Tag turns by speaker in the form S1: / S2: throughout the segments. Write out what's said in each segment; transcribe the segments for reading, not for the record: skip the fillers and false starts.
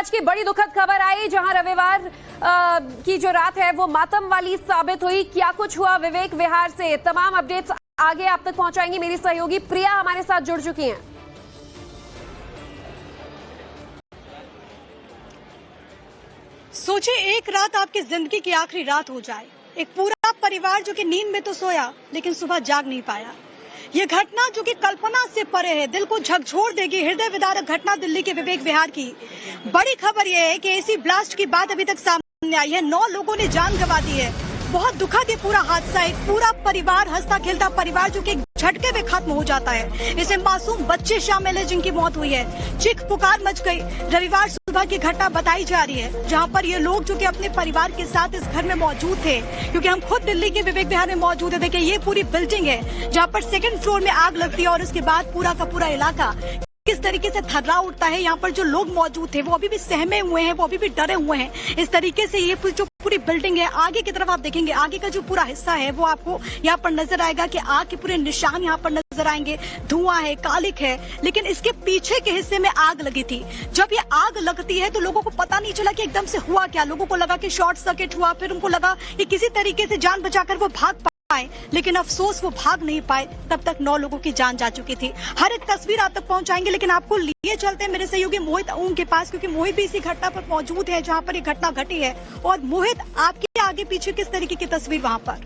S1: आज की बड़ी दुखद खबर आई, जहां रविवार की जो रात है वो मातम वाली साबित हुई। क्या कुछ हुआ विवेक विहार से, तमाम अपडेट्स आगे आप तक पहुंचाएंगी मेरी सहयोगी प्रिया हमारे साथ जुड़ चुकी हैं।
S2: सोचे एक रात आपकी जिंदगी की आखिरी रात हो जाए, एक पूरा परिवार जो कि नींद में तो सोया लेकिन सुबह जाग नहीं पाया। ये घटना जो कि कल्पना से परे है, दिल को झकझोर देगी, हृदय विदारक घटना दिल्ली के विवेक विहार की। बड़ी खबर यह है कि एसी ब्लास्ट की बात अभी तक सामने आई है, 9 लोगों ने जान गंवा दी है। बहुत दुखद ये पूरा हादसा है, पूरा परिवार, हंसता खेलता परिवार जो कि झटके में खत्म हो जाता है। इसमें मासूम बच्चे शामिल है जिनकी मौत हुई है। चीख पुकार मच गई। रविवार सुबह की घटना बताई जा रही है, जहां पर ये लोग जो कि अपने परिवार के साथ इस घर में मौजूद थे, क्योंकि हम खुद दिल्ली के विवेक विहार में मौजूद है। देखिए ये पूरी बिल्डिंग है जहां पर 2nd फ्लोर में आग लगती है और उसके बाद पूरा का पूरा इलाका किस तरीके से थर्रा उठता है। यहाँ पर जो लोग मौजूद थे वो अभी भी सहमे हुए हैं, वो अभी भी डरे हुए हैं। इस तरीके से ये जो पूरी बिल्डिंग है, आगे की तरफ आप देखेंगे, आगे का जो पूरा हिस्सा है वो आपको यहाँ पर नजर आएगा कि आग के पूरे निशान यहाँ पर नजर आएंगे। धुआं है, कालिक है, लेकिन इसके पीछे के हिस्से में आग लगी थी। जब ये आग लगती है तो लोगों को पता नहीं चला कि एकदम से हुआ क्या। लोगों को लगा कि शॉर्ट सर्किट हुआ, फिर उनको लगा कि किसी तरीके से जान बचाकर वो भाग पाए, लेकिन अफसोस वो भाग नहीं पाए। तब तक 9 लोगों की जान जा चुकी थी। हर एक तस्वीर आप तक पहुंचाएंगे, लेकिन आपको लिए चलते हैं मेरे सहयोगी मोहित ओम के पास, क्योंकि मोहित भी इसी घटना पर मौजूद है जहां पर ये घटना घटी है। और मोहित, आपके आगे पीछे किस तरीके की तस्वीर वहां पर?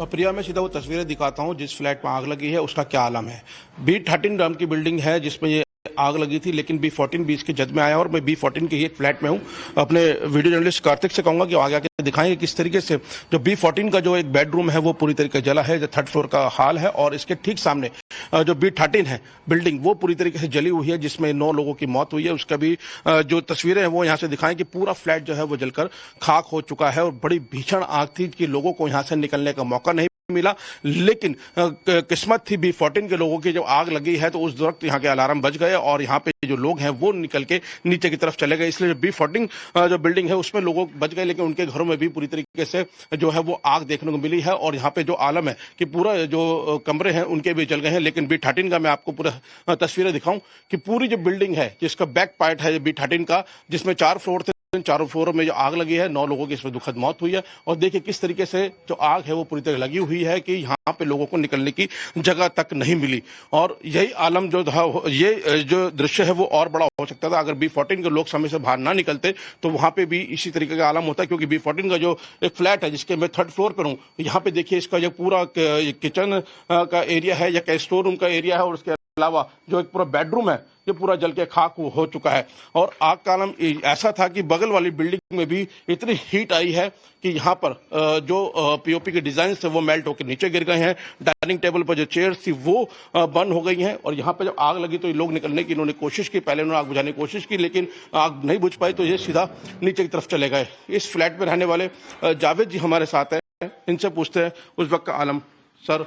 S3: प्रिया, मैं सीधा वो तस्वीरें दिखाता हूँ जिस फ्लैट में आग लगी है उसका क्या आलम है। B13 नाम की बिल्डिंग है जिसमें ये आग लगी थी, लेकिन B14 भी इसके जद में आया और मैं B14 के ही एक फ्लैट में हूँ। अपने वीडियो जर्नलिस्ट कार्तिक से कहूंगा कि आगे आके दिखाएंगे किस तरीके से जो B14 का जो एक बेडरूम है वो पूरी तरीके से जला है, जो 3rd फ्लोर का हाल है। और इसके ठीक सामने जो B13 है बिल्डिंग, वो पूरी तरीके से जली हुई है, जिसमें 9 लोगों की मौत हुई है। उसका भी जो तस्वीरें हैं वो यहाँ से दिखाएं कि पूरा फ्लैट जो है वो जलकर खाक हो चुका है। और बड़ी भीषण आग थी कि लोगों को यहाँ से निकलने का मौका नहीं मिला, लेकिन किस्मत थी B14 के लोगों की। जब आग लगी है तो उस वक्त यहाँ के अलार्म बज गए और यहाँ पे जो लोग हैं वो निकल के नीचे की तरफ चले गए। इसलिए B14 जो बिल्डिंग है उसमें लोग बच गए, लेकिन उनके घरों में भी पूरी तरीके से जो है वो आग देखने को मिली है। और यहाँ पे जो आलम है कि पूरा जो कमरे हैं उनके भी जल गए हैं। लेकिन B13 का मैं आपको पूरा तस्वीरें दिखाऊं कि पूरी जो बिल्डिंग है जिसका बैक पार्ट है B13 का, जिसमें 4 फ्लोर थे, 4 फ्लोरों में जो आग लगी है, 9 लोगों की इसमें दुखद मौत हुई है। और देखिए किस तरीके से जो आग है वो पूरी तरह लगी हुई है कि यहाँ पे लोगों को निकलने की जगह तक नहीं मिली। और यही आलम जो था, ये जो दृश्य है वो और बड़ा हो सकता था अगर B14 के लोग समय से बाहर ना निकलते, तो वहां पे भी इसी तरीके का आलम होता। क्योंकि B14 का जो एक फ्लैट है जिसके मैं 3rd फ्लोर पर हूँ, यहाँ पे देखिए इसका जो पूरा किचन का एरिया है या स्टोर रूम का एरिया है, और उसके अलावा जो एक पूरा बेडरूम है ये पूरा जल के खाक हो चुका है। और आग का आलम ऐसा था कि बगल वाली बिल्डिंग में भी इतनी हीट आई है कि यहाँ पर जो पीओपी के डिजाइन थे वो मेल्ट होकर नीचे गिर गए हैं। डाइनिंग टेबल पर जो चेयर्स थी वो बंद हो गई हैं। और यहाँ पर जब आग लगी तो ये लोग निकलने की इन्होंने कोशिश की, पहले उन्होंने आग बुझाने की कोशिश की, लेकिन आग नहीं बुझ पाई तो ये सीधा नीचे की तरफ चले गए। इस फ्लैट में रहने वाले जावेद जी हमारे साथ हैं, इनसे पूछते हैं उस वक्त का आलम। सर,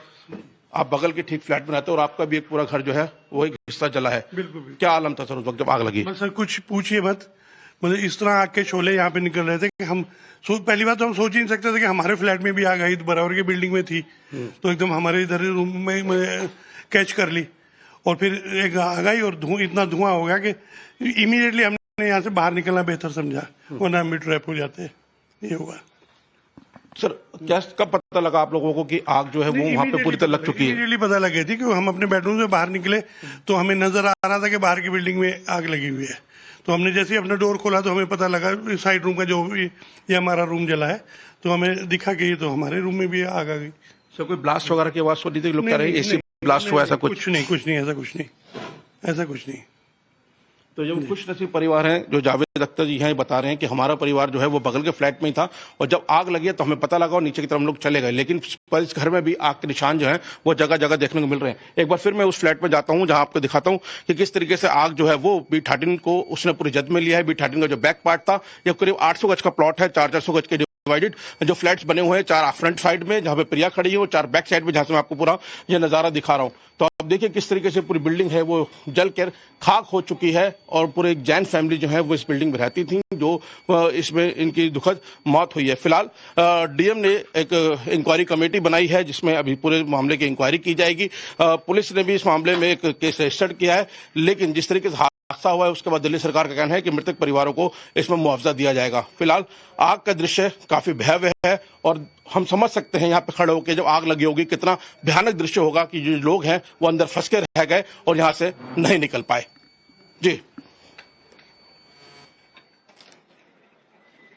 S3: आप बगल के ठीक फ्लैट में रहते हैं और आपका भी एक पूरा घर जो है वो एक हिस्सा जला है।
S4: बिल्कुल।
S3: क्या आलम था सर उस वक्त जब आग लगी?
S4: सर कुछ पूछिए मत, मतलब इस तरह आग के शोले यहाँ पे निकल रहे थे कि हम पहली बात तो हम सोच ही नहीं सकते थे कि हमारे फ्लैट में भी आग आई, बराबर की बिल्डिंग में थी, तो एकदम हमारे इधर रूम में कैच कर ली। और फिर एक आग आई और इतना धुआं हो गया कि इमीडिएटली हमने यहाँ से बाहर निकलना बेहतर समझा, वरना हम भी ट्रैप हो जाते। ये हुआ।
S3: सर, क्या कब पता लगा आप लोगों को कि आग जो है वो वहां पे पूरी तरह लग चुकी है?
S4: इमीडिएटली पता लगी थी कि हम अपने बेडरूम से बाहर निकले तो हमें नजर आ रहा था कि बाहर की बिल्डिंग में आग लगी हुई है। तो हमने जैसे ही अपना डोर खोला तो हमें पता लगा साइड रूम का जो ये हमारा रूम जला है, तो हमें दिखा कि ये तो हमारे रूम में भी आग आ गई।
S3: सर, कोई ब्लास्ट वगैरह की आवाज सुनी थी? लोग कह रहे हैं एसी ब्लास्ट हुआ, ऐसा कुछ
S4: नहीं, ऐसा कुछ नहीं।
S3: तो जो खुशनसीब परिवार हैं, जो जावेद अख्तर जी हैं, बता रहे हैं कि हमारा परिवार जो है वो बगल के फ्लैट में ही था और जब आग लगी तो हमें पता लगा और नीचे की तरफ हम लोग चले गए, लेकिन इस घर में भी आग के निशान जो हैं वो जगह जगह देखने को मिल रहे हैं। एक बार फिर मैं उस फ्लैट में जाता हूं जहां आपको दिखाता हूं कि किस तरीके से आग जो है वो B13 को उसने पूरी जद में लिया है। B13 का जो बैक पार्ट था, ये करीब 800 गज का प्लॉट है, 400 गज के डिवाइडेड जो फ्लैट्स बने हुए हैं, 4 फ्रंट साइड में जहां पे प्रिया खड़ी है और 4 बैक साइड में जहां से मैं आपको पूरा ये नजारा दिखा रहा हूं। तो आप देखिए किस तरीके से पूरी बिल्डिंग है वो जल कर खाक हो चुकी है और पूरे एक जैन फैमिली जो है वो इस बिल्डिंग में रहती थी, जो इसमें इनकी दुखद मौत हुई है। फिलहाल डीएम ने एक इंक्वायरी कमेटी बनाई है जिसमें अभी पूरे मामले की इंक्वायरी की जाएगी। पुलिस ने भी इस मामले में एक केस रजिस्टर्ड किया है, लेकिन जिस तरीके से हादसा हुआ है उसके बाद दिल्ली सरकार का कहना है कि मृतक परिवारों को इसमें मुआवजा दिया जाएगा। फिलहाल आग का दृश्य काफी भयावह है और हम समझ सकते हैं यहाँ पे खड़े होकर जब आग लगी होगी कितना भयानक दृश्य होगा कि जो लोग हैं वो अंदर फंस के रह गए और यहाँ से नहीं निकल पाए। जी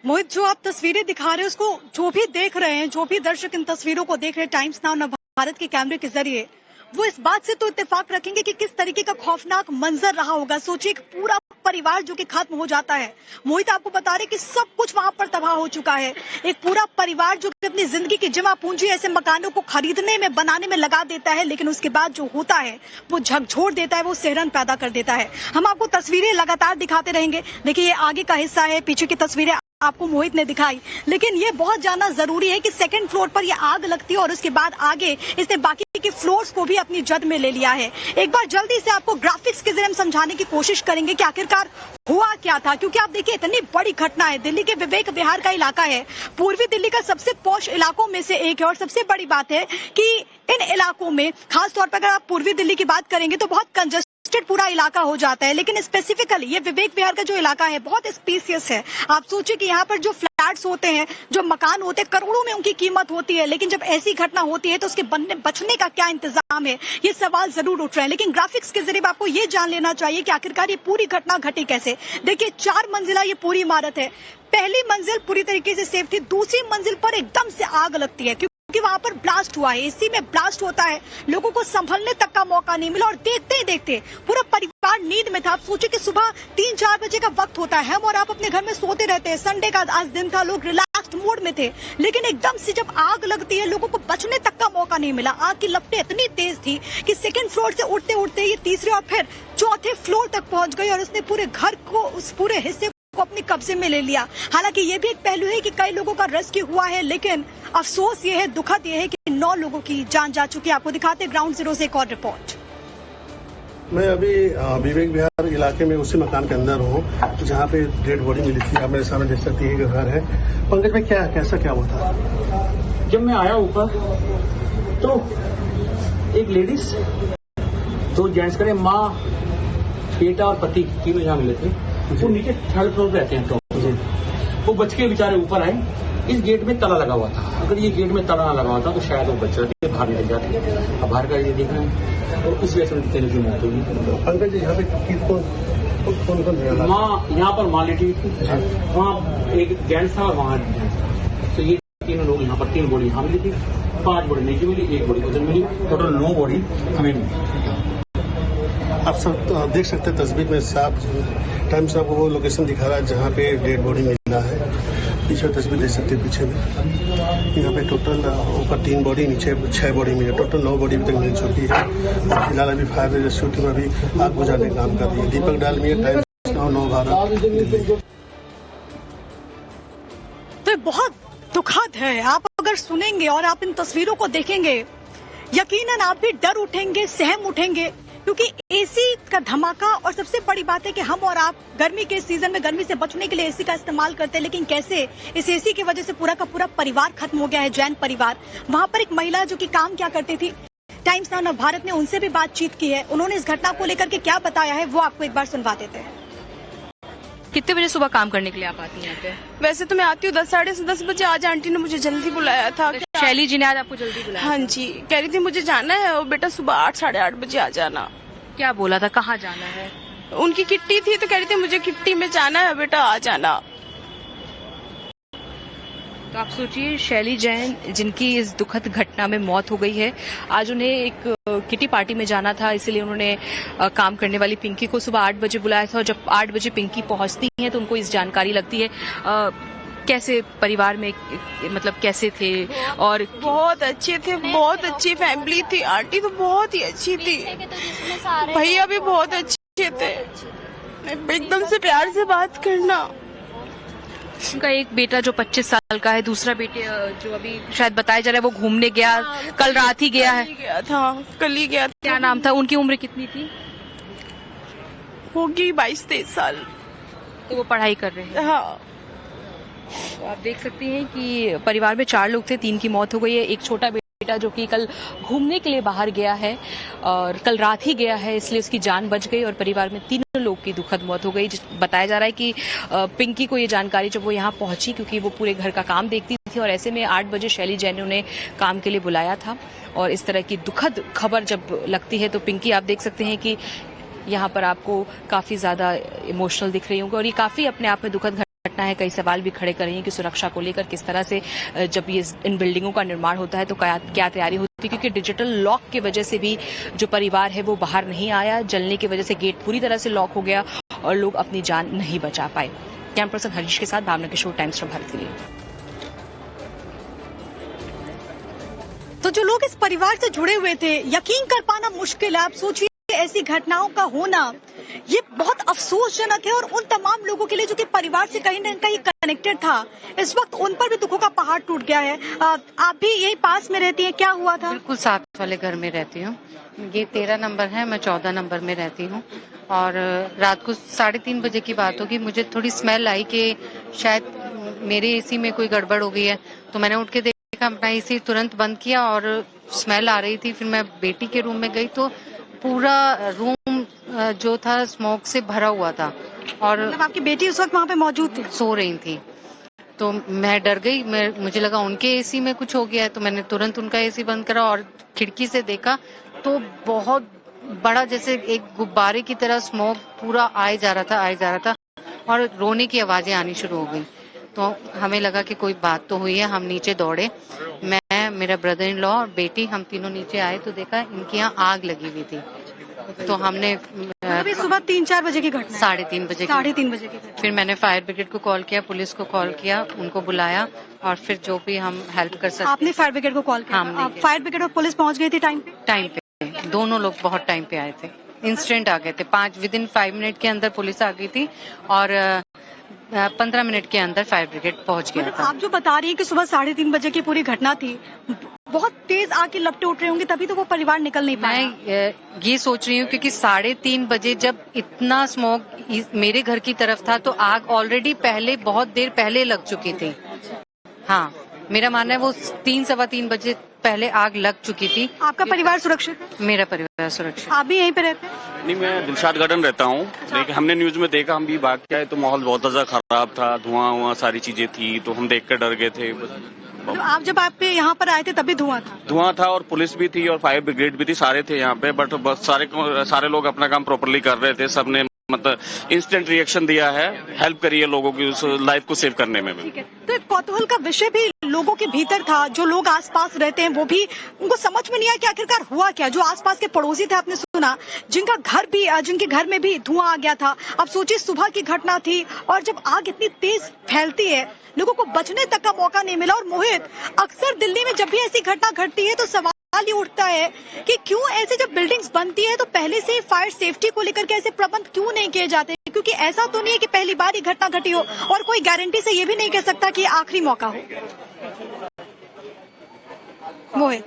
S2: मोहित, जो आप तस्वीरें दिखा रहे हैं उसको जो भी देख रहे हैं, जो भी दर्शक इन तस्वीरों को देख रहे हैं टाइम्स नाउ नवभारत के कैमरे के जरिए, वो इस बात से तो इत्तेफाक रखेंगे कि किस तरीके का खौफनाक मंजर रहा होगा। सोचिए एक पूरा परिवार जो कि खत्म हो जाता है। मोहित आपको बता रहे कि सब कुछ वहां पर तबाह हो चुका है। एक पूरा परिवार जो कि अपनी जिंदगी की जमा पूंजी ऐसे मकानों को खरीदने में, बनाने में लगा देता है, लेकिन उसके बाद जो होता है वो झकझोर देता है, वो सिहरन पैदा कर देता है। हम आपको तस्वीरें लगातार दिखाते रहेंगे। देखिए ये आगे का हिस्सा है, पीछे की तस्वीरें आपको मोहित ने दिखाई, लेकिन ये बहुत जानना जरूरी है कि सेकंड फ्लोर पर ये आग लगती है और उसके बाद आगे इसने बाकी के फ्लोर्स को भी अपनी जद में ले लिया है। एक बार जल्दी से आपको ग्राफिक्स के जरिए हम समझाने की कोशिश करेंगे कि आखिरकार हुआ क्या था, क्योंकि आप देखिए इतनी बड़ी घटना है। दिल्ली के विवेक विहार का इलाका है, पूर्वी दिल्ली का सबसे पॉश इलाकों में से एक है और सबसे बड़ी बात है कि इन इलाकों में खासतौर पर अगर आप पूर्वी दिल्ली की बात करेंगे तो बहुत कंजस्टेड पूरा इलाका हो जाता है, लेकिन स्पेसिफिकली ये विवेक विहार का जो इलाका है बहुत स्पेसियस है। आप सोचिए कि यहाँ पर जो फ्लैट्स होते हैं, जो मकान होते हैं, करोड़ों में उनकी कीमत होती है, लेकिन जब ऐसी घटना होती है तो उसके बचने का क्या इंतजाम है, ये सवाल जरूर उठ रहे हैं। लेकिन ग्राफिक्स के जरिए आपको ये जान लेना चाहिए कि आखिरकार ये पूरी घटना घटी कैसे। देखिए 4 मंजिला ये पूरी इमारत है। पहली मंजिल पूरी तरीके से सेफ थी, दूसरी मंजिल पर एकदम से आग लगती है कि वहां पर ब्लास्ट हुआ है। एसी में ब्लास्ट होता है, लोगों को संभलने तक का मौका नहीं मिला और देखते ही देखते पूरा परिवार नींद में था। आप सोचिए कि सुबह 3-4 बजे का वक्त होता है, हम और आप अपने घर में सोते रहते हैं, संडे का आज दिन था, लोग रिलैक्स्ड मोड में थे, लेकिन एकदम से जब आग लगती है लोगों को बचने तक का मौका नहीं मिला। आग की लपटें इतनी तेज थी कि सेकंड फ्लोर से उठते उठते ये तीसरे और फिर चौथे फ्लोर तक पहुंच गई और उसने पूरे घर को, उस पूरे हिस्से को अपने कब्जे में ले लिया। हालांकि ये भी एक पहलू है कि कई लोगों का रेस्क्यू हुआ है, लेकिन अफसोस ये है, दुखद ये है कि 9 लोगों की जान जा चुकी है। आपको दिखाते ग्राउंड जीरो से एक और रिपोर्ट।
S5: मैं अभी विवेक विहार इलाके में उसी मकान के अंदर हूँ जहाँ पे डेड बॉडी मिली थी। आप मेरे सामने देख सकती है कि घर है। पंकज में कैसा क्या हुआ था?
S6: जब मैं आया ऊपर तो एक लेडीज, 2 जेंट्स करे, माँ, बेटा और पति तीनों यहाँ मिले थे। वो नीचे 3rd फ्लोर पे रहते हैं, तो वो बच के बेचारे ऊपर आए। इस गेट में ताला लगा हुआ था, अगर ये गेट में ताला ना लगा हुआ था तो शायद वो बच्चे बाहर निकल जाते। अब बाहर का ये देख रहे हैं और इस वजह से तेरे की मौत हुई।
S5: पंकज यहाँ पे कौन
S6: माँ, यहाँ पर माँ लेटी थी, वहाँ एक जेंट्स था और वहाँ तो ये 3 लोग यहाँ पर, 3 बॉडी यहाँ मिली थी, 5 बॉडी नीचे मिली, 1 बॉडी उधर मिली, टोटल 9 बॉडी हमें मिली।
S5: आप सब देख सकते हैं तस्वीर में साफ टाइम से आपको वो लोकेशन दिखा रहा है जहाँ पे डेड बॉडी मिला है। पीछे तस्वीर देख सकते हैं, पीछे में यहाँ पे टोटल ऊपर 3 बॉडी, नीचे 6 बॉडी मिली, टोटल 9 बॉडी अभी तक मिल चुकी है। फिलहाल अभी फायर रेस्क्यू टीम अभी आग बुझाने का काम कर रही है। दीपक डालमिया, टाइम्स नाउ नवभारत।
S2: तो बहुत दुखद है। आप अगर सुनेंगे और आप इन तस्वीरों को देखेंगे, यकीनन आप भी डर उठेंगे, सहम उठेंगे, क्योंकि एसी का धमाका, और सबसे बड़ी बात है कि हम और आप गर्मी के सीजन में गर्मी से बचने के लिए एसी का इस्तेमाल करते हैं, लेकिन कैसे इस एसी की वजह से पूरा का पूरा परिवार खत्म हो गया है, जैन परिवार। वहां पर एक महिला जो कि काम क्या करती थी, टाइम्स नाउ भारत ने उनसे भी बातचीत की है। उन्होंने इस घटना को लेकर के क्या बताया है वो आपको एक बार सुनवा देते हैं।
S7: कितने बजे सुबह काम करने के लिए आप आती हैं यहाँ पे?
S8: वैसे तो मैं आती हूँ 10 साढ़े 10 बजे। आज आंटी ने मुझे जल्दी बुलाया था।
S7: शैली जी ने आज आपको जल्दी बुलाया?
S8: हाँ जी, कह रही थी मुझे जाना है और बेटा सुबह 8 साढ़े 8 बजे आ जाना।
S7: क्या बोला था, कहाँ जाना है?
S8: उनकी किट्टी थी तो कह रही थी मुझे किट्टी में जाना है बेटा, आ जाना।
S7: तो आप सोचिए, शैली जैन जिनकी इस दुखद घटना में मौत हो गई है, आज उन्हें एक किटी पार्टी में जाना था, इसलिए उन्होंने काम करने वाली पिंकी को सुबह 8 बजे बुलाया था। और जब 8 बजे पिंकी पहुंचती है तो उनको इस जानकारी लगती है। कैसे परिवार में, मतलब कैसे थे? और
S8: बहुत अच्छे थे, बहुत अच्छी फैमिली थी। आंटी तो बहुत ही अच्छी थी, भैया भी बहुत अच्छे थे, एकदम से प्यार से बात करना।
S7: उनका एक बेटा जो 25 साल का है, दूसरा बेटे जो अभी शायद बताया जा रहा है वो घूमने गया, कल रात ही गया है।
S8: कल ही गया था।
S7: क्या नाम था? उनकी उम्र कितनी थी?
S8: होगी 22-23 साल।
S7: तो वो पढ़ाई कर रहे हैं।
S8: हाँ।
S7: तो आप देख सकते हैं कि परिवार में 4 लोग थे, 3 की मौत हो गई है। एक छोटा बेटा जो कि कल घूमने के लिए बाहर गया है और कल रात ही गया है, इसलिए उसकी जान बच गई और परिवार में 3 लोग की दुखद मौत हो गई। बताया जा रहा है कि पिंकी को ये जानकारी जब वो यहाँ पहुंची, क्योंकि वो पूरे घर का काम देखती थी और ऐसे में 8 बजे शैली जैन ने उन्हें काम के लिए बुलाया था और इस तरह की दुखद खबर जब लगती है तो पिंकी, आप देख सकते हैं कि यहाँ पर आपको काफी ज्यादा इमोशनल दिख रही होंगी और ये काफी अपने आप में दुखद घटना है। कई सवाल भी खड़े कर रही हैं कि सुरक्षा को लेकर किस तरह से जब ये इन बिल्डिंगों का निर्माण होता है तो क्या तैयारी होती है, क्योंकि डिजिटल लॉक की वजह से भी जो परिवार है वो बाहर नहीं आया, जलने की वजह से गेट पूरी तरह से लॉक हो गया और लोग अपनी जान नहीं बचा पाए। कैमरा पर्सन हरीश के साथ भावना किशोर, टाइम्स फ्रॉम भारत के लिए।
S2: तो जो लोग इस परिवार से जुड़े हुए थे, यकीन कर पाना मुश्किल है। आप सोचिए ऐसी घटनाओं का होना ये बहुत अफसोसजनक है और उन तमाम लोगों के लिए जो कि परिवार से कहीं न कहीं कनेक्टेड था, इस वक्त उन पर भी दुखों का पहाड़ टूट गया है। आप भी यही पास में रहती हैं, क्या हुआ था?
S9: बिल्कुल साथ वाले घर में रहती हूँ। ये 13 नंबर है, मैं 14 नंबर में रहती हूँ और रात को 3:30 बजे की बात होगी, मुझे थोड़ी स्मेल आई कि शायद मेरे एसी में कोई गड़बड़ हो गई है। तो मैंने उठ के देखा, अपना एसी तुरंत बंद किया और स्मेल आ रही थी। फिर मैं बेटी के रूम में गई तो पूरा रूम जो था स्मोक से भरा हुआ था और
S2: मतलब आपकी बेटी उस वक्त वहाँ पे मौजूद थी?
S9: सो रही थी। तो मैं डर गई, मुझे लगा उनके एसी में कुछ हो गया है, तो मैंने तुरंत उनका एसी बंद करा और खिड़की से देखा तो बहुत बड़ा जैसे एक गुब्बारे की तरह स्मोक पूरा आए जा रहा था और रोने की आवाजें आनी शुरू हो गई। तो हमें लगा कि कोई बात तो हुई है, हम नीचे दौड़े, मैं, मेरा ब्रदर इन लॉ और बेटी, हम तीनों नीचे आए तो देखा इनके यहाँ आग लगी हुई थी। तो हमने
S2: अभी सुबह 3-4 बजे की घटना,
S9: 3:30 बजे
S2: 3:30 बजे की घटना।
S9: फिर मैंने फायर ब्रिगेड को कॉल किया, पुलिस को कॉल किया, उनको बुलाया और फिर जो भी हम हेल्प कर सकते।
S2: आपने फायर ब्रिगेड को कॉल किया? फायर ब्रिगेड और पुलिस पहुंच गई थी टाइम पे?
S9: दोनों लोग बहुत टाइम पे आए थे, इंस्टेंट आ गए थे। 5 मिनट के अंदर पुलिस आ गई थी और 15 मिनट के अंदर फायर ब्रिगेड पहुंच गया था।
S2: आप जो बता रही हैं कि सुबह 3:30 बजे की पूरी घटना थी, बहुत तेज आग की लपटें उठ रही होंगी, तभी तो वो परिवार निकल नहीं पाया।
S9: मैं ये सोच रही हूँ क्योंकि 3:30 बजे जब इतना स्मोक मेरे घर की तरफ था तो आग ऑलरेडी पहले बहुत देर पहले लग चुकी थी। हाँ, मेरा मानना है वो 3-3:15 बजे पहले आग लग चुकी थी।
S2: आपका परिवार सुरक्षित है?
S9: मेरा परिवार सुरक्षित।
S2: आप भी यहीं पे रहते हैं?
S10: नहीं, मैं दिलशाद गार्डन रहता हूँ, लेकिन हमने न्यूज में देखा, हम भी भाग के आए तो माहौल बहुत ज्यादा खराब था, धुआं सारी चीजें थी, तो हम देख कर डर गए थे।
S2: तो आप जब आप यहाँ पर आए थे तभी धुआं था और
S10: पुलिस भी थी और फायर ब्रिगेड भी थी, सारे थे यहाँ पे, बट बस सारे लोग अपना काम प्रॉपरली कर रहे थे। सबने मतलब इंस्टेंट रिएक्शन दिया है, हेल्प करी है लोगों की उस लाइफ को सेव करने में भी।
S2: ठीक है, तो एक कौतूहल का विषय भी लोगों के भीतर था, जो लोग आसपास रहते हैं वो भी, उनको समझ में नहीं आया कि आखिरकार हुआ क्या। जो आसपास के पड़ोसी थे, आपने सुना, जिनके घर में भी धुआं आ गया था। अब सोचिए सुबह की घटना थी और जब आग इतनी तेज फैलती है, लोगों को बचने तक का मौका नहीं मिला। और मोहित, अक्सर दिल्ली में जब भी ऐसी घटना घटती है तो सवाल ये उठता है कि क्यों ऐसे जब बिल्डिंग्स बनती है तो पहले से फायर सेफ्टी को लेकर के ऐसे प्रबंध क्यों नहीं किए जाते, क्योंकि ऐसा तो नहीं है कि पहली बार ही घटना घटी हो और कोई गारंटी से ये भी नहीं कह सकता कि आखिरी मौका हो। मोहित,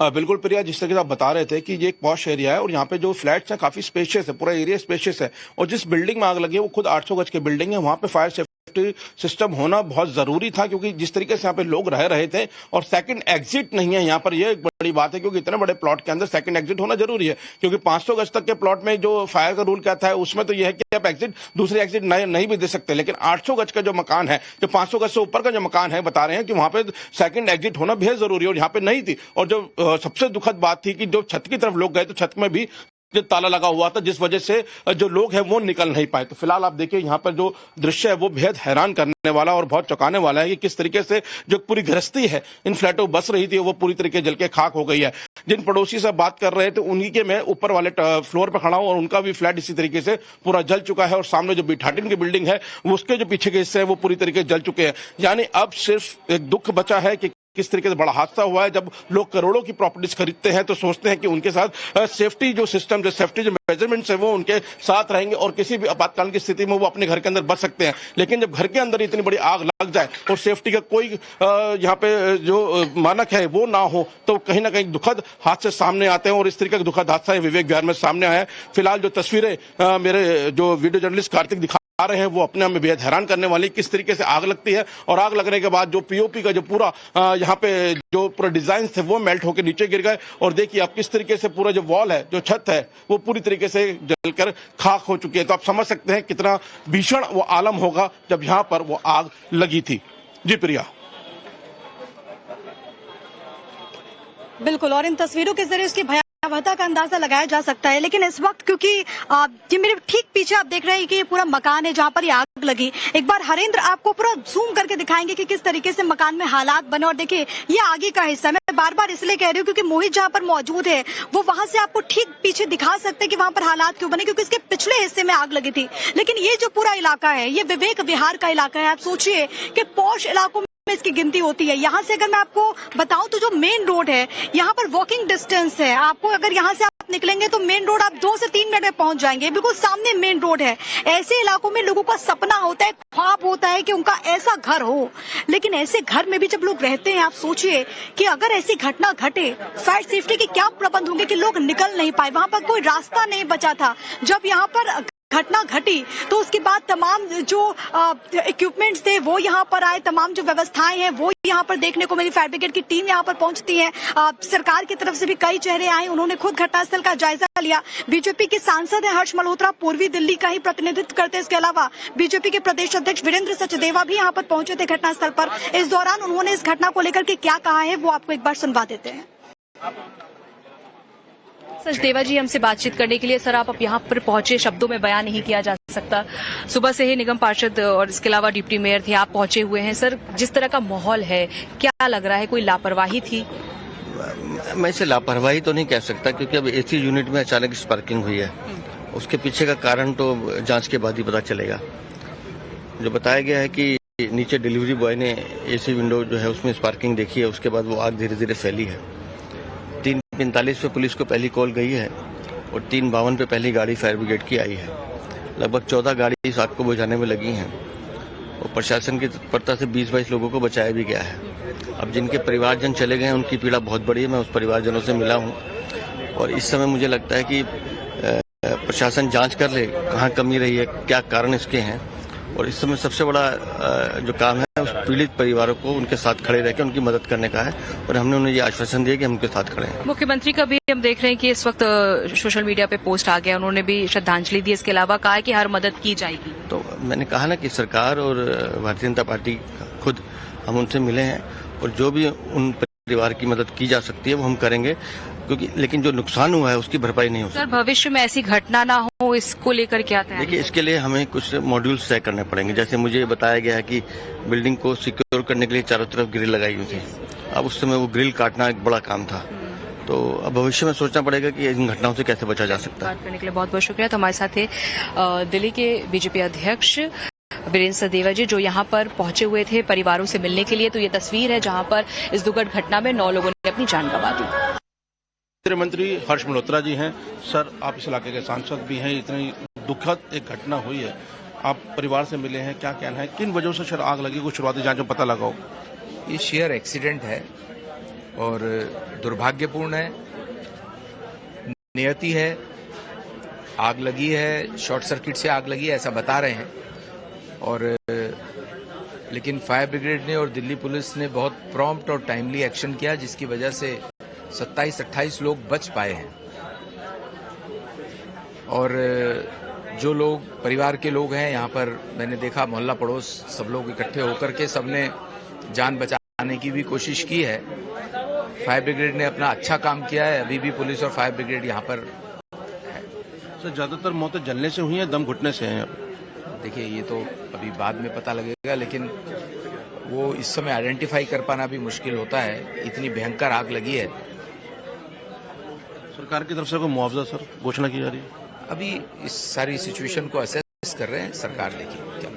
S3: बिल्कुल प्रिया, जिस तरह से आप बता रहे थे कि ये एक पॉश एरिया है और यहाँ पे जो फ्लैट्स हैं काफी स्पेशियस है, पूरा एरिया स्पेशियस है और जिस बिल्डिंग में आग लगी है वो खुद 800 गज की बिल्डिंग है। वहाँ पे फायर सेफ्टी सिस्टम होना बहुत जरूरी था, क्योंकि जिस तरीके से यहाँ पे लोग रह रहे थे और सेकंड एग्जिट नहीं है यहाँ पर, ये एक बड़ी बात है, क्योंकि इतने बड़े प्लॉट के अंदर सेकंड एग्जिट होना जरूरी है। क्योंकि 500 गज तक के प्लॉट में जो फायर का रूल कहता है उसमें तो यह है कि आप एग्जिट दूसरे एग्जिट नहीं भी दे सकते, लेकिन 800 गज का जो मकान है, जो 500 गज से ऊपर का जो मकान है, बता रहे हैं कि वहां पे सेकंड एग्जिट होना बेहद जरूरी है और यहाँ पे नहीं थी। और जो सबसे दुखद बात थी कि जो छत की तरफ लोग गए तो छत में भी ताला लगा हुआ था, जिस वजह से जो लोग हैं वो निकल नहीं पाए। तो फिलहाल आप देखिए यहाँ पर जो दृश्य है वो बेहद हैरान करने वाला और बहुत चौंकाने वाला है कि किस तरीके से जो पूरी गृहस्थी है इन फ्लैटों बस रही थी वो पूरी तरीके जल के खाक हो गई है। जिन पड़ोसी से बात कर रहे थे उन्हीं के मैं ऊपर वाले फ्लोर पर खड़ा हूं और उनका भी फ्लैट इसी तरीके से पूरा जल चुका है और सामने जो B13 की बिल्डिंग है उसके जो पीछे के हिस्से है वो पूरी तरीके जल चुके हैं। यानी अब सिर्फ एक दुख बचा है कि किस तरीके से बड़ा हादसा हुआ है। जब लोग करोड़ों की प्रॉपर्टीज खरीदते हैं तो सोचते हैं कि उनके साथ सेफ्टी जो सिस्टम, जो सेफ्टी जो मेजरमेंट्स है वो उनके साथ रहेंगे और किसी भी आपातकाल की स्थिति में वो अपने घर के अंदर बच सकते हैं। लेकिन जब घर के अंदर इतनी बड़ी आग लग जाए और सेफ्टी का कोई यहाँ पे जो मानक है वो ना हो तो कहीं ना कहीं दुखद हादसे सामने आते हैं और इस तरीके का दुखद हादसा विवेक विहार में सामने आया है। फिलहाल जो तस्वीरें मेरे जो वीडियो जर्नलिस्ट कार्तिक दिखा रहे हैं वो अपने आप में बेहद हैरान करने वाली, किस तरीके से आग लगती है और आग लगने के बाद जो पीओपी का जो पूरा यहाँ पे जो पूरा डिजाइन थे वो मेल्ट होकर नीचे गिर गए और देखिए आप किस तरीके से पूरा जो वॉल है, जो छत है वो पूरी तरीके से जलकर खाक हो चुकी है। तो आप समझ सकते हैं कितना भीषण वो आलम होगा जब यहाँ पर वो आग लगी थी। जी प्रिया।
S2: बिल्कुल, और इन तस्वीरों के जरिए उसकी भयावहता का अंदाजा लगाया जा सकता है। लेकिन इस वक्त क्योंकि ये मेरे ठीक पीछे आप देख रहे हैं कि ये पूरा मकान है जहां पर ये आग लगी। एक बार हरेंद्र आपको पूरा जूम करके दिखाएंगे कि किस तरीके से मकान में हालात बने। और देखिए ये आगे का हिस्सा, मैं बार बार इसलिए कह रही हूँ क्योंकि मोहित जहां पर मौजूद है वो वहां से आपको ठीक पीछे दिखा सकते हैं कि वहां पर हालात क्यों बने, क्योंकि इसके पिछले हिस्से में आग लगी थी। लेकिन ये जो पूरा इलाका है ये विवेक विहार का इलाका है। आप सोचिए कि पॉश इलाकों में इसकी गिनती होती है। यहाँ से अगर मैं आपको बताऊं तो जो मेन रोड है यहाँ पर वॉकिंग डिस्टेंस है, आपको अगर यहाँ से आप निकलेंगे तो मेन रोड आप 2 से 3 मिनट में पहुंच जाएंगे। बिल्कुल सामने मेन रोड है। ऐसे इलाकों में लोगों का सपना होता है, ख्वाब होता है कि उनका ऐसा घर हो। लेकिन ऐसे घर में भी जब लोग रहते हैं, आप सोचिए कि अगर ऐसी घटना घटे, फायर सेफ्टी के क्या प्रबंध होंगे कि लोग निकल नहीं पाए। वहां पर कोई रास्ता नहीं बचा था। जब यहाँ पर घटना घटी तो उसके बाद तमाम जो इक्विपमेंट्स थे वो यहाँ पर आए, तमाम जो व्यवस्थाएं हैं वो यहाँ पर देखने को मिली। फायर ब्रिगेड की टीम यहाँ पर पहुंचती है। सरकार की तरफ से भी कई चेहरे आए, उन्होंने खुद घटनास्थल का जायजा लिया। बीजेपी के सांसद है हर्ष मल्होत्रा, पूर्वी दिल्ली का ही प्रतिनिधित्व करते हैं। इसके अलावा बीजेपी के प्रदेश अध्यक्ष वीरेंद्र सचदेवा भी यहाँ पर पहुंचे थे घटनास्थल पर। इस दौरान उन्होंने इस घटना को लेकर के क्या कहा है वो आपको एक बार सुनवा देते हैं।
S7: सचदेवा जी हमसे बातचीत करने के लिए, सर आप अब यहाँ पर पहुंचे, शब्दों में बयान नहीं किया जा सकता। सुबह से ही निगम पार्षद और इसके अलावा डिप्टी मेयर थे, आप पहुंचे हुए हैं। सर जिस तरह का माहौल है क्या लग रहा है, कोई लापरवाही थी?
S11: मैं इसे लापरवाही तो नहीं कह सकता क्योंकि अब एसी यूनिट में अचानक स्पार्किंग हुई है। उसके पीछे का कारण तो जांच के बाद ही पता चलेगा। जो बताया गया है कि नीचे डिलीवरी बॉय ने एसी विंडो जो है उसमें स्पार्किंग देखी है, उसके बाद वो आग धीरे धीरे फैली है। 3:45 पे पुलिस को पहली कॉल गई है और 3:52 पे पहली गाड़ी फायर ब्रिगेड की आई है। लगभग 14 गाड़ी इस आग को बुझाने में लगी हैं और प्रशासन की तत्परता से 20-22 लोगों को बचाया भी गया है। अब जिनके परिवारजन चले गए हैं उनकी पीड़ा बहुत बड़ी है। मैं उस परिवारजनों से मिला हूं और इस समय मुझे लगता है कि प्रशासन जांच कर ले कहाँ कमी रही है, क्या कारण इसके हैं। और इस समय सबसे बड़ा जो काम है उस पीड़ित परिवारों को उनके साथ खड़े रहकर उनकी मदद करने का है और हमने उन्हें ये आश्वासन दिया कि हम उनके साथ खड़े हैं।
S7: मुख्यमंत्री का भी हम देख रहे हैं कि इस वक्त सोशल मीडिया पे पोस्ट आ गया, उन्होंने भी श्रद्धांजलि दी। इसके अलावा कहा है कि हर मदद की जाएगी।
S11: तो मैंने कहा ना कि सरकार और भारतीय जनता पार्टी खुद हम उनसे मिले हैं और जो भी उन परिवार की मदद की जा सकती है वो हम करेंगे, क्योंकि लेकिन जो नुकसान हुआ है उसकी भरपाई नहीं हो सकती।
S7: सर भविष्य में ऐसी घटना ना हो इसको लेकर क्या तैयारी?
S11: देखिए इसके लिए हमें कुछ मॉड्यूल्स तय करने पड़ेंगे। जैसे मुझे बताया गया है कि बिल्डिंग को सिक्योर करने के लिए चारों तरफ ग्रिल लगाई हुई थी। अब उस समय वो ग्रिल काटना एक बड़ा काम था, तो अब भविष्य में सोचना पड़ेगा कि इन घटनाओं से कैसे बचा जा सकता है।
S7: बात करने के लिए बहुत बहुत शुक्रिया। तो हमारे साथ थे दिल्ली के बीजेपी अध्यक्ष वीरेंद्र सचदेवा जी जो यहाँ पर पहुंचे हुए थे परिवारों से मिलने के लिए। तो ये तस्वीर है जहाँ पर इस दुखद घटना में 9 लोगों ने अपनी जान गंवा दी।
S3: केंद्रीय मंत्री हर्ष मल्होत्रा जी हैं। सर आप इस इलाके के सांसद भी हैं, इतनी दुखद एक घटना हुई है, आप परिवार से मिले हैं, क्या कहना है, किन वजहों से आग लगी, कुछ शुरुआती जांच में पता लगा हो?
S12: ये शेयर एक्सीडेंट है और दुर्भाग्यपूर्ण है, नियति है, आग लगी है, शॉर्ट सर्किट से आग लगी है ऐसा बता रहे हैं। और लेकिन फायर ब्रिगेड ने और दिल्ली पुलिस ने बहुत प्रॉम्प्ट और टाइमली एक्शन किया जिसकी वजह से 27-28 लोग बच पाए हैं। और जो लोग परिवार के लोग हैं यहाँ पर मैंने देखा मोहल्ला पड़ोस सब लोग इकट्ठे होकर के सबने जान बचाने की भी कोशिश की है। फायर ब्रिगेड ने अपना अच्छा काम किया है। अभी भी पुलिस और फायर ब्रिगेड यहाँ पर है।
S3: सर ज्यादातर मौतें जलने से हुई हैं, दम घुटने से हैं?
S12: देखिए ये तो अभी बाद में पता लगेगा, लेकिन वो इस समय आइडेंटिफाई कर पाना भी मुश्किल होता है, इतनी भयंकर आग लगी है।
S3: सरकार की तरफ से कोई मुआवजा सर घोषणा की जा रही है?
S12: अभी इस सारी सिचुएशन को असेस कर रहे हैं सरकार, देखिए क्या।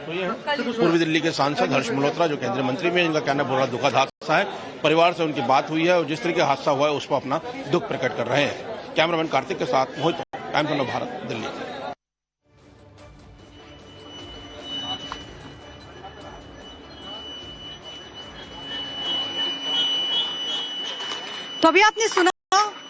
S3: तो ये है पूर्वी दिल्ली के सांसद हर्ष मल्होत्रा जो केंद्रीय मंत्री में, इनका कहना बड़ा दुखद हादसा है, परिवार से उनकी बात हुई है और जिस तरीके हादसा हुआ है उस पर अपना दुख प्रकट कर रहे हैं। कैमरामैन कार्तिक के साथ मोहित। Times of Bharat, Delhi.
S2: तो अभी आपने सुना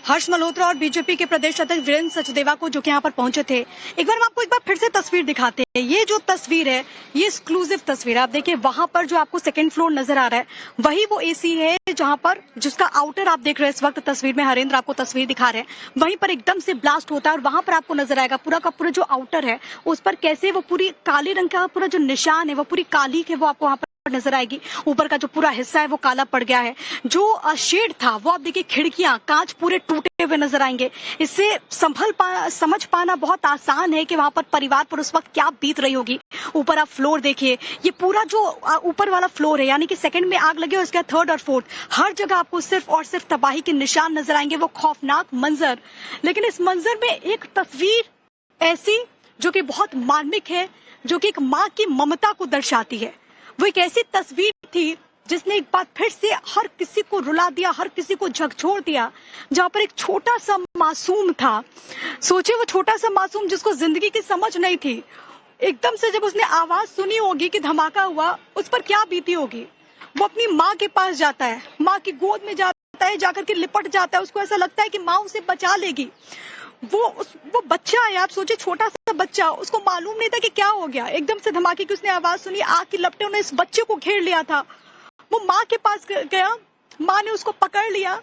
S2: हर्ष मल्होत्रा और बीजेपी के प्रदेश अध्यक्ष वीरेंद्र सचदेवा को, जो कि यहाँ पर पहुंचे थे। एक बार हम आपको एक बार फिर से तस्वीर दिखाते हैं। ये जो तस्वीर है ये एक्सक्लूसिव तस्वीर है। आप देखिए वहां पर जो आपको सेकंड फ्लोर नजर आ रहा है वही वो एसी है जहां पर जिसका आउटर आप देख रहे हैं इस वक्त तस्वीर में। हरेंद्र आपको तस्वीर दिखा रहे हैं, वहीं पर एकदम से ब्लास्ट होता है और वहां पर आपको नजर आएगा पूरा का पूरा जो आउटर है उस पर कैसे वो पूरी काले रंग का पूरा जो निशान है, वो पूरी काली है, वो आपको वहां पर नजर आएगी। ऊपर का जो पूरा हिस्सा है वो काला पड़ गया है। जो शेड था वो आप देखिए, खिड़कियां, कांच पूरे टूटे हुए नजर आएंगे। इससे समझ पाना बहुत आसान है कि वहां पर परिवार पर उस वक्त क्या बीत रही होगी। ऊपर आप फ्लोर देखिए, ये पूरा जो ऊपर वाला फ्लोर है, यानी कि सेकंड में आग लगी और इसका थर्ड और फोर्थ, हर जगह आपको सिर्फ और सिर्फ तबाही के निशान नजर आएंगे। वो खौफनाक मंजर। लेकिन इस मंजर में एक तस्वीर ऐसी जो कि बहुत मार्मिक है, जो कि एक माँ की ममता को दर्शाती है। वो एक ऐसी तस्वीर थी जिसने एक बार फिर से हर किसी को रुला दिया, हर किसी को झकझोर दिया। जहां पर एक छोटा सा मासूम था, सोचे वो छोटा सा मासूम जिसको जिंदगी की समझ नहीं थी, एकदम से जब उसने आवाज सुनी होगी कि धमाका हुआ, उस पर क्या बीती होगी। वो अपनी माँ के पास जाता है, माँ की गोद में जाता है, जाकर के लिपट जाता है। उसको ऐसा लगता है कि माँ उसे बचा लेगी। वो बच्चा है, आप सोचे छोटा सा बच्चा, उसको मालूम नहीं था कि क्या हो गया। एकदम से धमाके की उसने आवाज सुनी, आग की लपटें ने इस बच्चे को घेर लिया था। वो माँ के पास गया, माँ ने उसको पकड़ लिया।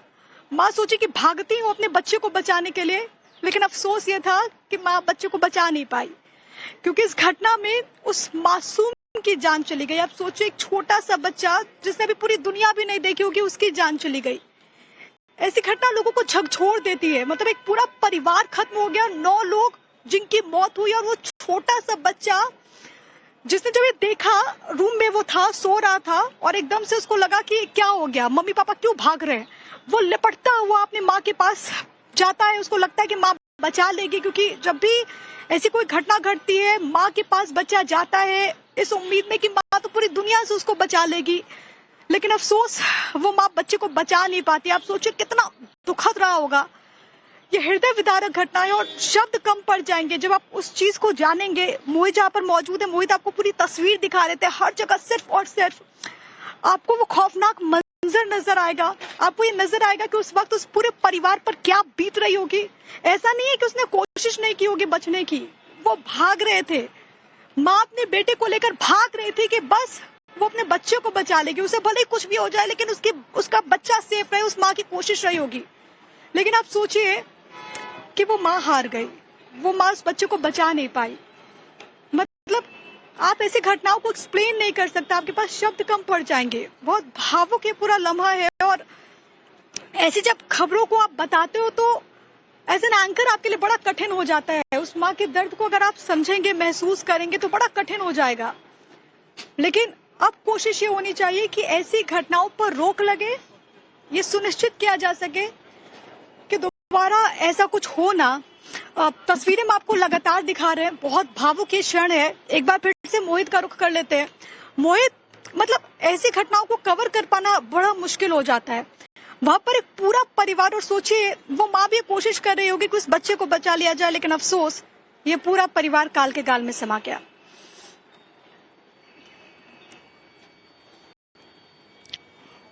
S2: माँ सोची कि भागती हूँ अपने बच्चे को बचाने के लिए, लेकिन अफसोस ये था कि माँ बच्चे को बचा नहीं पाई, क्योंकि इस घटना में उस मासूम की जान चली गई। आप सोचिए एक छोटा सा बच्चा जिसने भी पूरी दुनिया भी नहीं देखी होगी, उसकी जान चली गई। ऐसी घटना लोगों को झकझोर देती है। मतलब एक पूरा परिवार खत्म हो गया, 9 लोग जिनकी मौत हुई, और वो छोटा सा बच्चा जिसने जब ये देखा, रूम में वो था, सो रहा था, और एकदम से उसको लगा कि क्या हो गया, मम्मी पापा क्यों भाग रहे हैं। वो लिपटता हुआ अपनी माँ के पास जाता है। उसको लगता है कि माँ बचा लेगी, क्योंकि जब भी ऐसी कोई घटना घटती है माँ के पास बच्चा जाता है इस उम्मीद में कि माँ तो पूरी दुनिया से उसको बचा लेगी। लेकिन अफसोस वो माँ बच्चे को बचा नहीं पाती। आप सोचिए कितना दुखद रहा होगा। ये हृदय विदारक घटना है और शब्द कम पड़ जाएंगे जब आप उस चीज को जानेंगे। मोहित जहाँ पर मौजूद है, मोहित आपको पूरी तस्वीर दिखा रहे थे। हर जगह सिर्फ और सिर्फ आपको वो खौफनाक मंजर नजर आएगा। आपको ये नजर आएगा कि उस वक्त उस पूरे परिवार पर क्या बीत रही होगी। ऐसा नहीं है कि उसने कोशिश नहीं की होगी बचने की, वो भाग रहे थे। माँ अपने बेटे को लेकर भाग रही थी कि बस वो अपने बच्चे को बचा लेगी, उसे भले ही कुछ भी हो जाए लेकिन उसका बच्चा सेफ रहे, उस माँ की कोशिश रही होगी। लेकिन आप सोचिए कि वो माँ हार गई, वो माँ उस बच्चे को बचा नहीं पाई। मतलब आप ऐसी घटनाओं को एक्सप्लेन नहीं कर सकते, आपके पास शब्द कम पड़ जाएंगे। बहुत भावुक ये पूरा लम्हा है। और ऐसी जब खबरों को आप बताते हो तो एज एन एंकर आपके लिए बड़ा कठिन हो जाता है। उस माँ के दर्द को अगर आप समझेंगे, महसूस करेंगे तो बड़ा कठिन हो जाएगा। लेकिन अब कोशिश ये होनी चाहिए कि ऐसी घटनाओं पर रोक लगे, ये सुनिश्चित किया जा सके कि दोबारा ऐसा कुछ हो ना। तस्वीरें हम आपको लगातार दिखा रहे हैं, बहुत भावुक ये क्षण है। एक बार फिर से मोहित का रुख कर लेते हैं। मोहित, मतलब ऐसी घटनाओं को कवर कर पाना बड़ा मुश्किल हो जाता है। वहां पर एक पूरा परिवार, और सोचिए वो माँ भी कोशिश कर रही होगी कि उस बच्चे को बचा लिया जाए, लेकिन अफसोस ये पूरा परिवार काल के गाल में समा गया।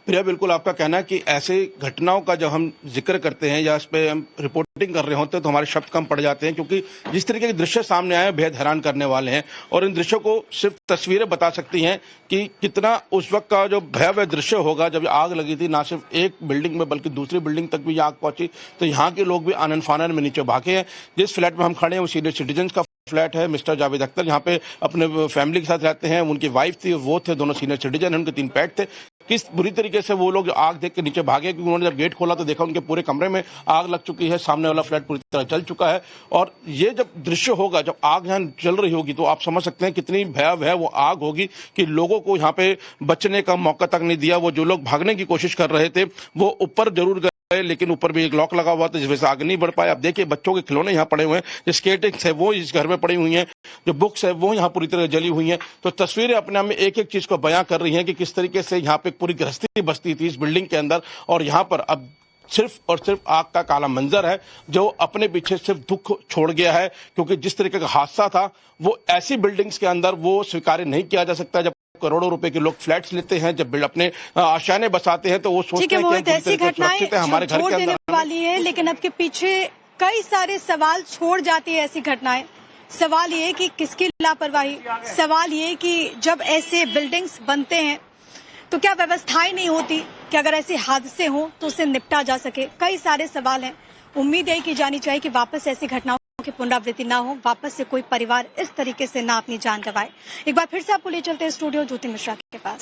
S3: प्रिया, बिल्कुल आपका कहना है कि ऐसे घटनाओं का जब हम जिक्र करते हैं या इस पे हम रिपोर्टिंग कर रहे होते हैं तो हमारे शब्द कम पड़ जाते हैं, क्योंकि जिस तरीके के दृश्य सामने आए बेहद हैरान करने वाले हैं। और इन दृश्यों को सिर्फ तस्वीरें बता सकती हैं कि कितना उस वक्त का जो भयावह दृश्य होगा जब आग लगी थी। ना सिर्फ एक बिल्डिंग में बल्कि दूसरी बिल्डिंग तक भी आग पहुंची, तो यहाँ के लोग भी आनन फानन में नीचे भागे हैं। जिस फ्लैट में हम खड़े हैं वो सीनियर सिटीजन का फ्लैट है। मिस्टर जावेद अख्तर यहाँ पे अपने फैमिली के साथ रहते हैं। उनकी वाइफ थी, वो थे, दोनों सीनियर सिटीजन, उनके 3 पेट थे। किस बुरी तरीके से वो लोग आग देख के नीचे भागे, क्योंकि उन्होंने जब गेट खोला तो देखा उनके पूरे कमरे में आग लग चुकी है। सामने वाला फ्लैट पूरी तरह जल चुका है। और ये जब दृश्य होगा, जब आग यहाँ जल रही होगी, तो आप समझ सकते हैं कितनी भयावह वो आग होगी कि लोगों को यहाँ पे बचने का मौका तक नहीं दिया। वो जो लोग भागने की कोशिश कर रहे थे वो ऊपर जरूर गए, लेकिन ऊपर भी एक लॉक लगा हुआ था जिस वजह से आगे नहीं बढ़ पाया। अब देखिए बच्चों के खिलौने यहाँ पड़े हुए हैं, जो स्केटिंग्स है वो इस घर में पड़ी हुई हैं, जो बुक्स है वो यहाँ पूरी तरह जली हुई हैं। तो तस्वीरें अपने आप में एक एक चीज को बयां कर रही हैं कि किस तरीके से यहाँ पे पूरी गृहस्थी बसती थी इस बिल्डिंग के अंदर। और यहाँ पर अब सिर्फ और सिर्फ आग का काला मंजर है जो अपने पीछे सिर्फ दुख छोड़ गया है, क्योंकि जिस तरीके का हादसा था वो ऐसी बिल्डिंग्स के अंदर वो स्वीकार्य नहीं किया जा सकता। जब करोड़ों रुपए के लोग फ्लैट्स लेते हैं, जब अपने आशाएं बसाते हैं, तो वो सोचते हैं कि
S2: ऐसी घटनाएं
S3: हमारे घर के अंदर
S2: वाली है, लेकिन अब के पीछे कई सारे सवाल छोड़ जाती है ऐसी घटनाएं। सवाल ये कि किसकी लापरवाही, सवाल ये कि जब ऐसे बिल्डिंग्स बनते हैं तो क्या व्यवस्थाएं नहीं होती कि अगर ऐसे हादसे हों तो उससे निपटा जा सके। कई सारे सवाल हैं। उम्मीद है की जानी चाहिए कि वापस ऐसी घटनाओं की पुनरावृत्ति ना हो, वापस से कोई परिवार इस तरीके से ना अपनी जान गंवाए। एक बार फिर से आपको ले चलते हैं स्टूडियो ज्योति मिश्रा के पास।